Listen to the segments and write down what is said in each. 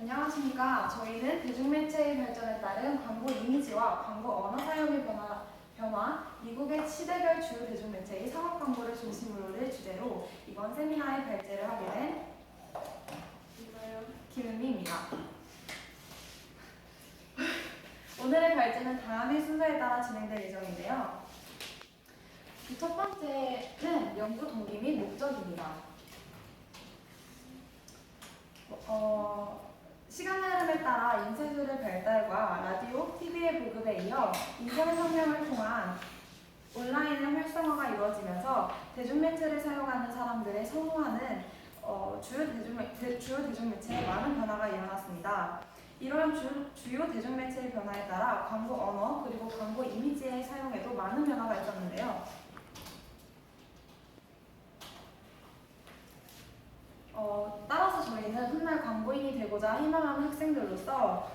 안녕하십니까. 저희는 대중매체의 발전에 따른 광고 이미지와 광고 언어 사용의 변화, 미국의 시대별 주요 대중매체의 상업 광고를 중심으로를 주제로 이번 세미나에 발제를 하게 된 김은미입니다. 오늘의 발제는 다음의 순서에 따라 진행될 예정인데요. 첫 번째는 연구 동기 및 목적입니다. 시간 흐름에 따라 인쇄술의 발달과 라디오, TV의 보급에 이어 인터넷 혁명을 통한 온라인의 활성화가 이루어지면서 대중매체를 사용하는 사람들의 선호하는 주요 대중매체에 많은 변화가 일어났습니다. 이러한 주요 대중매체의 변화에 따라 광고 언어 그리고 광고 이미지의 사용에도 많은 변화가 있었는데요. 따라서 저희는 훗날 광고인이 되고자 희망하는 학생들로서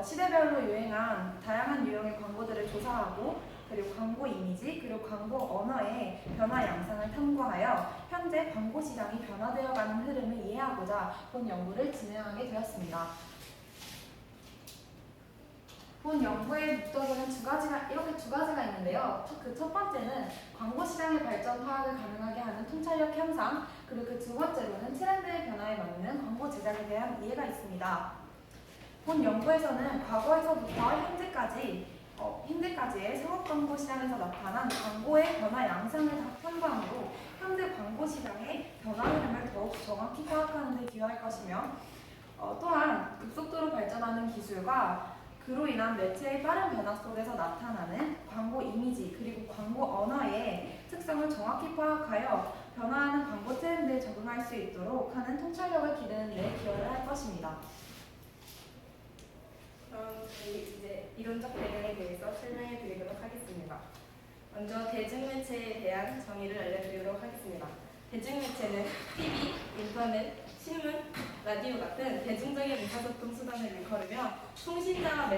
시대별로 유행한 다양한 유형의 광고들을 조사하고 그리고 광고 이미지 그리고 광고 언어의 변화 양상을 탐구하여 현재 광고 시장이 변화되어가는 흐름을 이해하고자 본 연구를 진행하게 되었습니다. 본 연구의 목적에는 이렇게 두 가지가 있는데요. 그 첫 번째는 광고 시장의 발전 파악을 가능하게 하는 통찰력 향상, 그리고 그 두 번째로는 트렌드의 변화에 맞는 광고 제작에 대한 이해가 있습니다. 본 연구에서는 과거에서부터 현재까지의 상업 광고 시장에서 나타난 광고의 변화 양상을 탐구함으로 현재 광고 시장의 변화 흐름을 더욱 정확히 파악하는 데 기여할 것이며 또한 급속도로 발전하는 기술과 그로 인한 매체의 빠른 변화 속에서 나타나는 광고 이미지 그리고 광고 언어의 특성을 정확히 파악하여 변화하는 광고 트렌드에 적응할 수 있도록 하는 통찰력을 기르는 데 기여를 할 것입니다. 그럼 저희 이제 이론적 배경에 대해서 설명해 드리도록 하겠습니다. 먼저 대중매체에 대한 정의를 알려드리도록 하겠습니다. 대중매체는 TV, 인터넷, 신문, 라디오 같은 대중적인 의사소통 수단을 일컬으며 통신자와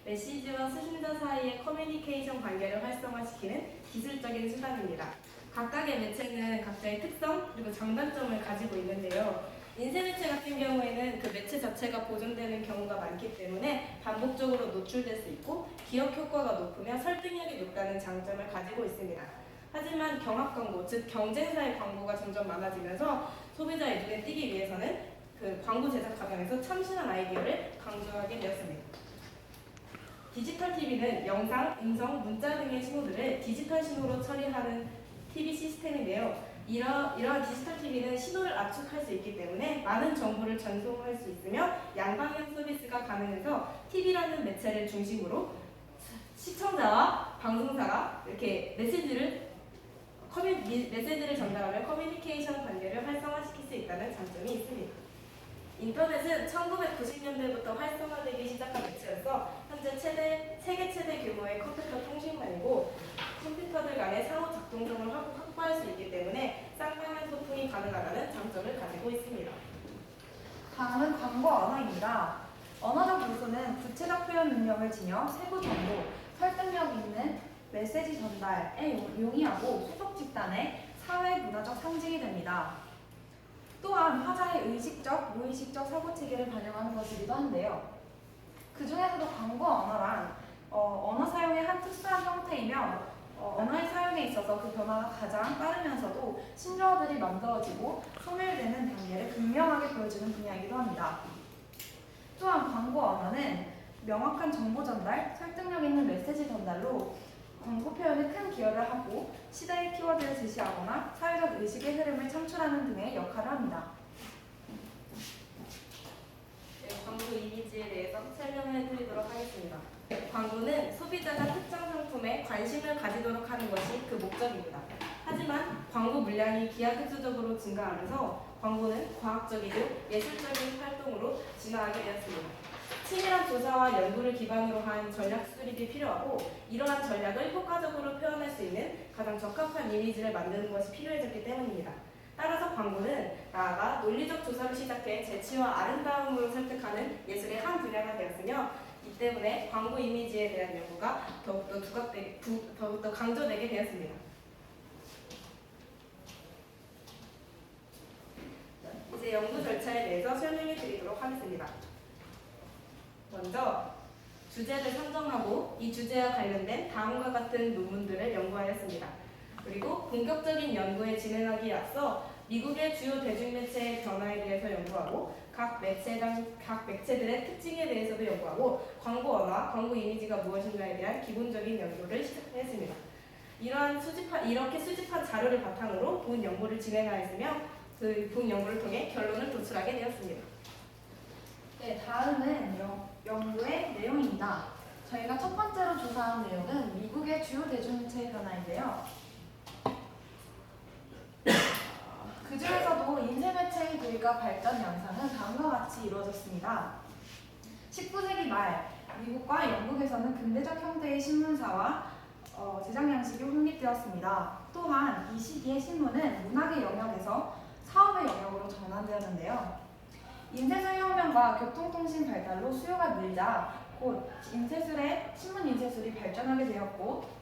메시지와 수신자 사이의 커뮤니케이션 관계를 활성화시키는 기술적인 수단입니다. 각각의 매체는 각자의 특성 그리고 장단점을 가지고 있는데요. 인쇄매체 같은 경우에는 그 매체 자체가 보존되는 경우가 많기 때문에 반복적으로 노출될 수 있고 기억 효과가 높으며 설득력이 높다는 장점을 가지고 있습니다. 하지만 경합 광고, 즉 경쟁사의 광고가 점점 많아지면서 소비자의 눈에 띄기 위해서는 그 광고 제작 과정에서 참신한 아이디어를 강조하게 되었습니다. 디지털 TV는 영상, 음성, 문자 등의 신호들을 디지털 신호로 처리하는 TV 시스템인데요. 이러한 디지털 TV는 신호를 압축할 수 있기 때문에 많은 정보를 전송할 수 있으며 양방향 서비스가 가능해서 TV라는 매체를 중심으로 시청자와 방송사가 이렇게 메시지를 전달하며 커뮤니케이션 관계를 활성화시킬 수 있다는 장점이 있습니다. 인터넷은 1990년대부터 활성화되기 시작한 매체로서 현재 세계 최대 규모의 컴퓨터 통신망이고 컴퓨터들 간의 상호 작동성을 확보할 수 있기 때문에 쌍방향 소통이 가능하다는 장점을 가지고 있습니다. 다음은 광고 언어입니다. 언어적 요소는 구체적 표현 능력을 지녀 세부 정보, 설득력 있는 메시지 전달에 용이하고 소속 집단의 사회 문화적 상징이 됩니다. 또한 화자의 의식적, 무의식적 사고체계를 반영하는 것이기도 한데요. 그 중에서도 광고 언어란 언어 사용의 한 특수한 형태이며 언어의 사용에 있어서 그 변화가 가장 빠르면서도 신조어들이 만들어지고 소멸되는 단계를 극명하게 보여주는 분야이기도 합니다. 또한 광고 언어는 명확한 정보 전달, 설득력 있는 메시지 전달로 광고 표현에 큰 기여를 하고 시대의 키워드를 제시하거나 사회적 의식의 흐름을 창출하는 등의 역할을 합니다. 네, 광고 이미지에 대해서 설명해 드리도록 하겠습니다. 광고는 소비자가 특정 상품에 관심을 가지도록 하는 것이 그 목적입니다. 하지만 광고 물량이 기하급수적으로 증가하면서 광고는 과학적이고 예술적인 활동으로 진화하게 되었습니다. 치밀한 조사와 연구를 기반으로 한 전략 수립이 필요하고 이러한 전략을 효과적으로 표현할 수 있는 가장 적합한 이미지를 만드는 것이 필요해졌기 때문입니다. 따라서 광고는 나아가 논리적 조사를 시작해 재치와 아름다움으로 설득하는 예술의 한 분야가 되었으며 이 때문에 광고 이미지에 대한 연구가 더욱더 강조되게 되었습니다. 이제 연구 절차에 대해서 설명해 드리도록 하겠습니다. 먼저 주제를 선정하고 이 주제와 관련된 다음과 같은 논문들을 연구하였습니다. 그리고 본격적인 연구에 진행하기에 앞서 미국의 주요 대중매체의 변화에 대해서 연구하고 각 매체들의 특징에 대해서도 연구하고 광고 언어와 광고 이미지가 무엇인가에 대한 기본적인 연구를 시작했습니다. 이렇게 수집한 자료를 바탕으로 본 연구를 진행하였으며 그 본 연구를 통해 결론을 도출하게 되었습니다. 네, 다음은 연구의 내용입니다. 저희가 첫 번째로 조사한 내용은 미국의 주요 대중매체의 변화인데요. 그 중에서도 인쇄매체의 도입과 발전 양상은 다음과 같이 이루어졌습니다. 19세기 말 미국과 영국에서는 근대적 형태의 신문사와 제작 양식이 확립되었습니다. 또한 이 시기의 신문은 문학의 영역에서 사업의 영역으로 전환되었는데요. 인쇄술 혁명과 교통통신 발달로 수요가 늘자 곧 신문 인쇄술이 발전하게 되었고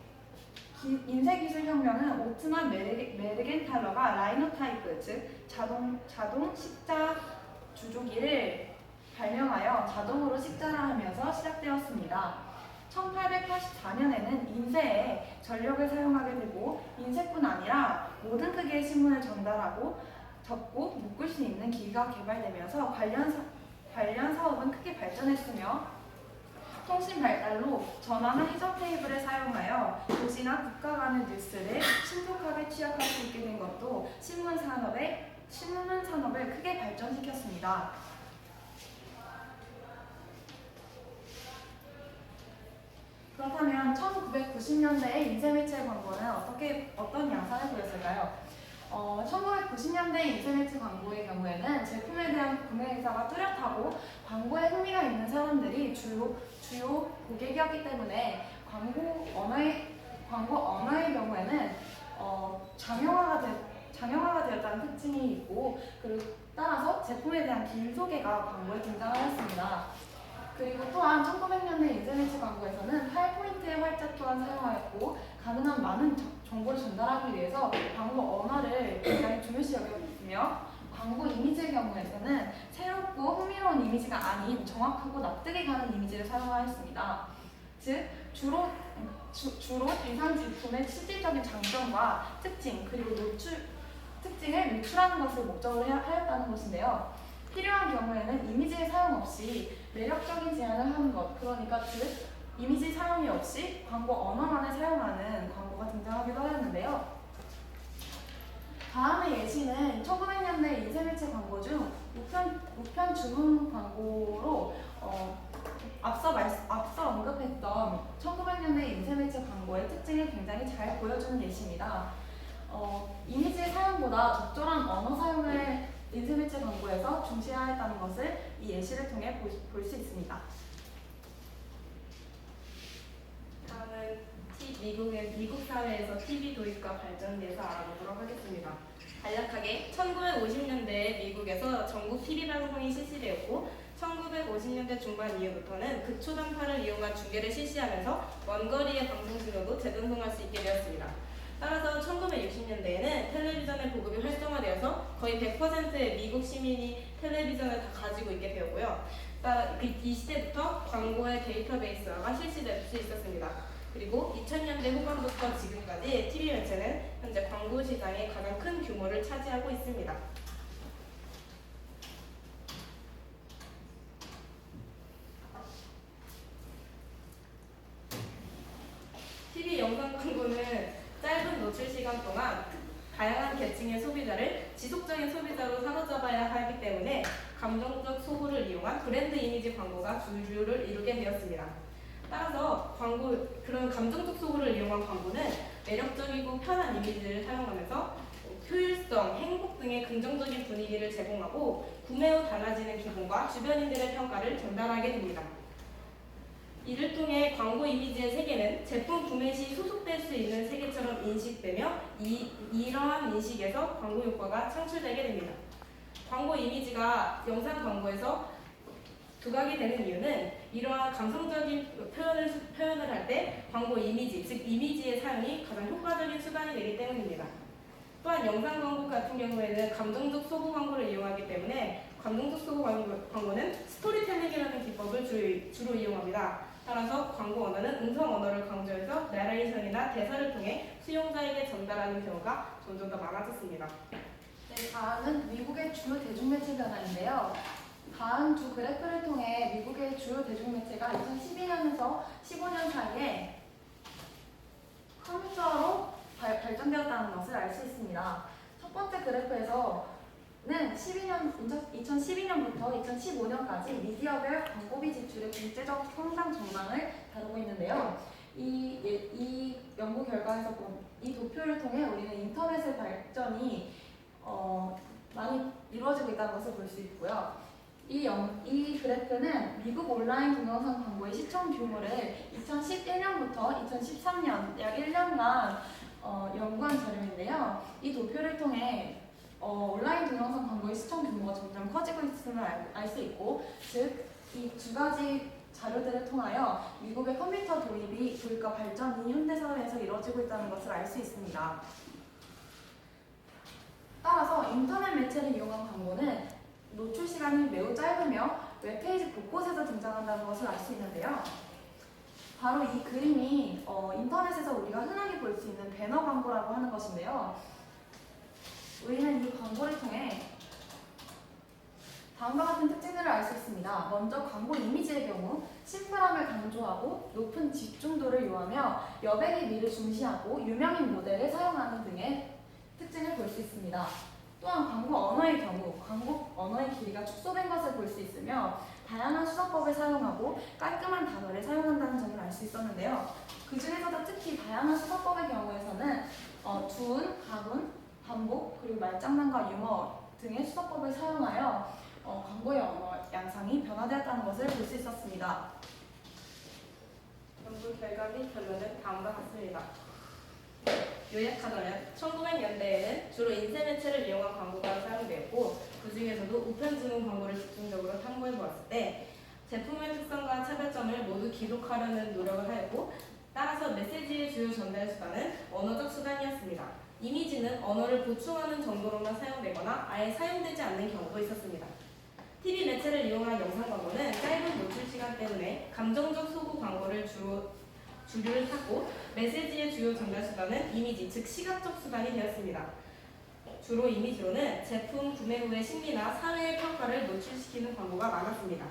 인쇄기술 혁명은 오트만 메르겐탈러가 라이노타이프 즉 자동 식자 주조기를 발명하여 자동으로 식자를 하면서 시작되었습니다. 1884년에는 인쇄에 전력을 사용하게 되고 인쇄뿐 아니라 모든 크기의 신문을 전달하고 접고 묶을 수 있는 기기가 개발되면서 관련 사업은 크게 발전했으며 통신 발달로 전화나 해저 테이블을 사용하여 도시나 국가 간의 뉴스를 신속하게 취합할 수 있게 된 것도 신문 산업을 크게 발전시켰습니다. 그렇다면 1990년대의 인쇄매체 광고는 어떤 양상을 보였을까요? 1990년대 인터넷 광고의 경우에는 제품에 대한 구매 의사가 뚜렷하고 광고에 흥미가 있는 사람들이 주요 고객이었기 때문에 광고 언어의 경우에는 장형화가 되었다는 특징이 있고 그리고 따라서 제품에 대한 긴 소개가 광고에 등장하였습니다. 그리고 또한 1900년대 인터넷 광고에서는 8포인트의 활자 또한 사용하였고 가능한 많은 정보를 전달하기 위해서 광고 언어를 굉장히 중요시 여겼으며 광고 이미지의 경우에서는 새롭고 흥미로운 이미지가 아닌 정확하고 납득이 가는 이미지를 사용하였습니다. 즉 주로 대상 제품의 실질적인 장점과 특징 그리고 특징을 노출하는 것을 목적으로 하였다는 것인데요. 필요한 경우에는 이미지의 사용 없이 매력적인 제안을 하는 것, 그러니까 즉 이미지 사용이 없이 광고 언어만을 사용하는 광고가 등장하기도 하였는데요. 다음의 예시는 1900년대 인쇄매체 광고 중 우편 주문 광고로 앞서 언급했던 1900년대 인쇄매체 광고의 특징을 굉장히 잘 보여주는 예시입니다. 이미지의 사용보다 적절한 언어 사용을 인쇄매체 광고에서 중시하였다는 것을 이 예시를 통해 볼 수 있습니다. 다음은 미국 사회에서 TV 도입과 발전에 대해서 알아보도록 하겠습니다. 간략하게 1950년대에 미국에서 전국 TV 방송이 실시되었고 1950년대 중반 이후부터는 극초단파를 이용한 중계를 실시하면서 먼 거리의 방송 신호도 재방송할 수 있게 되었습니다. 따라서 1960년대에는 텔레비전의 보급이 활성화되어서 거의 100%의 미국 시민이 텔레비전을 다 가지고 있게 되었고요. 이 시대부터 광고의 데이터베이스화가 실시될 수 있었습니다. 그리고 2000년대 후반부터 지금까지 TV 매체는 현재 광고 시장의 가장 큰 규모를 차지하고 있습니다. TV 영상 광고는 짧은 노출 시간 동안 다양한 계층의 소비자를 지속적인 소비자로 사로잡아야 하기 때문에 감정적 소구를 이용한 브랜드 이미지 광고가 주류를 이루게 되었습니다. 따라서 그런 감정적 소구를 이용한 광고는 매력적이고 편한 이미지를 사용하면서 효율성, 행복 등의 긍정적인 분위기를 제공하고 구매 후 달라지는 기분과 주변인들의 평가를 전달하게 됩니다. 이를 통해 광고 이미지의 세계는 제품 구매 시 소속될 수 있는 세계처럼 인식되며 이러한 인식에서 광고 효과가 창출되게 됩니다. 광고 이미지가 영상 광고에서 두각이 되는 이유는 이러한 감성적인 표현을 할 때 광고 이미지, 즉 이미지의 사용이 가장 효과적인 수단이 되기 때문입니다. 또한 영상 광고 같은 경우에는 감정적 소구 광고를 이용하기 때문에 감정적 소구 광고는 스토리텔링이라는 기법을 주로 이용합니다. 따라서 광고 언어는 음성 언어를 강조해서 내레이션이나 대사를 통해 수용자에게 전달하는 경우가 점점 더 많아졌습니다. 네, 다음은 미국의 주요 대중매체 변화인데요. 다음 두 그래프를 통해 미국의 주요 대중매체가 2012년에서 15년 사이에 컴퓨터로 발전되었다는 것을 알 수 있습니다. 첫 번째 그래프에서는 2012년부터 2015년까지 미디어별 광고비 지출의 국제적 성장 전망을 다루고 있는데요. 이 연구 결과에서 본 이 도표를 통해 우리는 인터넷의 발전이 많이 이루어지고 있다는 것을 볼 수 있고요. 이 그래프는 미국 온라인 동영상 광고의 시청 규모를 2011년부터 2013년 약 1년간 연구한 자료인데요. 이 도표를 통해 온라인 동영상 광고의 시청 규모가 점점 커지고 있음을 알 수 있고, 즉 이 두 가지 자료들을 통하여 미국의 컴퓨터 도입과 발전이 현대사회에서 이루어지고 있다는 것을 알 수 있습니다. 따라서 인터넷 매체를 이용한 광고는 노출 시간이 매우 짧으며 웹페이지 곳곳에서 등장한다는 것을 알 수 있는데요. 바로 이 그림이 인터넷에서 우리가 흔하게 볼 수 있는 배너 광고라고 하는 것인데요. 우리는 이 광고를 통해 다음과 같은 특징들을 알 수 있습니다. 먼저 광고 이미지의 경우 심플함을 강조하고 높은 집중도를 요하며 여백의 미를 중시하고 유명인 모델을 사용하는 등의 특징을 볼 수 있습니다. 또한 광고 언어의 경우 광고 언어의 길이가 축소된 것을 볼 수 있으며 다양한 수서법을 사용하고 깔끔한 단어를 사용한다는 점을 알 수 있었는데요. 그 중에서도 특히 다양한 수서법의 경우에서는 둔, 가분, 반복, 그리고 말장난과 유머 등의 수서법을 사용하여 광고의 언어 양상이 변화되었다는 것을 볼 수 있었습니다. 연구 결과 및 결론은 다음과 같습니다. 요약하자면 1900년대에는 주로 인쇄 매체를 이용한 광고가 사용되었고, 그 중에서도 우편주문 광고를 집중적으로 탐구해 보았을 때 제품의 특성과 차별점을 모두 기록하려는 노력을 하였고, 따라서 메시지의 주요 전달 수단은 언어적 수단이었습니다. 이미지는 언어를 보충하는 정도로만 사용되거나 아예 사용되지 않는 경우도 있었습니다. TV 매체를 이용한 영상 광고는 짧은 노출 시간 때문에 감정적 소구 광고를 주류를 탔고, 메시지의 주요 전달 수단은 이미지, 즉 시각적 수단이 되었습니다. 주로 이미지로는 제품 구매 후의 심리나 사회의 평가를 노출시키는 광고가 많았습니다.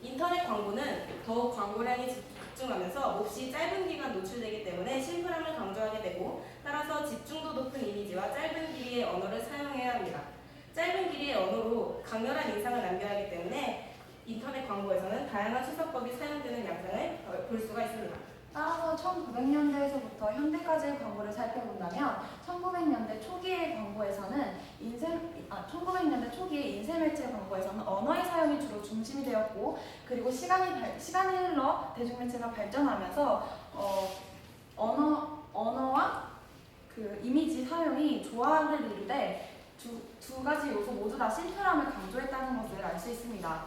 인터넷 광고는 더욱 광고량이 집중하면서 몹시 짧은 기간 노출되기 때문에 심플함을 강조하게 되고, 따라서 집중도 높은 이미지와 짧은 길이의 언어를 사용해야 합니다. 짧은 길이의 언어로 강렬한 인상을 남겨야 하기 때문에 인터넷 광고에서는 다양한 수서법이 사용되는 양상을 볼 수가 있습니다. 따라서 1900년대에서부터 현대까지의 광고를 살펴본다면 1900년대 초기의 광고에서는 1900년대 초기의 인쇄매체 광고에서는 언어의 사용이 주로 중심이 되었고, 그리고 시간이 흘러 대중매체가 발전하면서 언어와 그 이미지 사용이 조화를 이루되 두 가지 요소 모두 다 심플함을 강조했다는 것을 알 수 있습니다.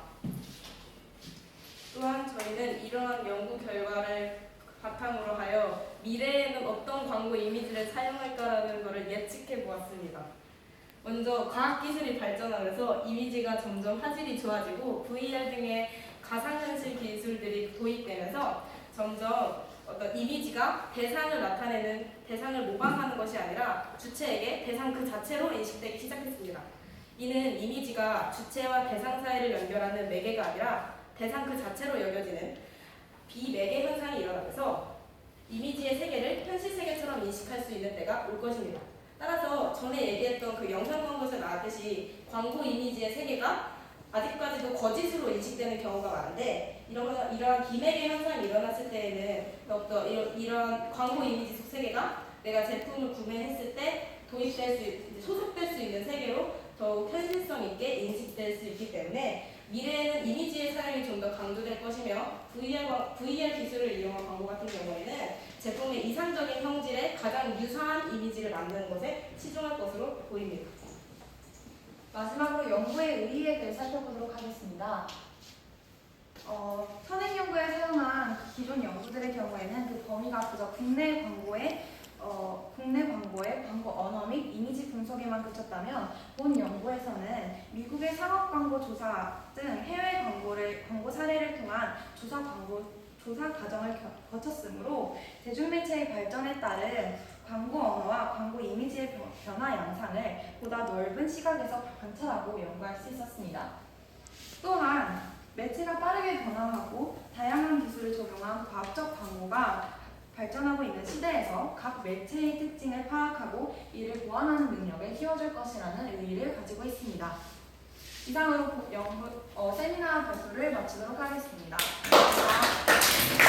또한 저희는 이러한 연구 결과를 바탕으로 하여 미래에는 어떤 광고 이미지를 사용할까라는 것을 예측해 보았습니다. 먼저 과학기술이 발전하면서 이미지가 점점 화질이 좋아지고 VR 등의 가상현실 기술들이 도입되면서 점점 어떤 이미지가 대상을 모방하는 것이 아니라 주체에게 대상 그 자체로 인식되기 시작했습니다. 이는 이미지가 주체와 대상 사이를 연결하는 매개가 아니라 대상 그 자체로 여겨지는 비매개 현상이 일어나면서 이미지의 세계를 현실 세계처럼 인식할 수 있는 때가 올 것입니다. 따라서 전에 얘기했던 그 영상 광고에서 나왔듯이 광고 이미지의 세계가 아직까지도 거짓으로 인식되는 경우가 많은데, 이러한 비매개 현상이 일어났을 때에는 더욱더 이러한 광고 이미지 속 세계가 내가 제품을 구매했을 때 소속될 수 있는 세계로 더욱 현실성 있게 인식될 수 있기 때문에 미래에는 이미지의 사용이 좀 더 강조될 것이며, VR 기술을 이용한 광고 같은 경우에는 제품의 이상적인 형질에 가장 유사한 이미지를 만드는 것에 치중할 것으로 보입니다. 마지막으로 연구의 의의에 대해 살펴보도록 하겠습니다. 선행 연구에 사용한 기존 연구들의 경우에는 그 범위가 그저 국내 광고의 광고 언어 및 이미지 분석에만 그쳤다면, 본 연구에서는 미국의 상업 광고 조사 등 해외 광고 사례를 통한 조사 과정을 거쳤으므로 대중매체의 발전에 따른 광고 언어와 광고 이미지의 변화 양상을 보다 넓은 시각에서 관찰하고 연구할 수 있었습니다. 또한 매체가 빠르게 변화하고 다양한 기술을 적용한 과학적 광고가 발전하고 있는 시대에서 각 매체의 특징을 파악하고 이를 보완하는 능력을 키워줄 것이라는 의의를 가지고 있습니다. 이상으로 세미나 발표를 마치도록 하겠습니다. 감사합니다.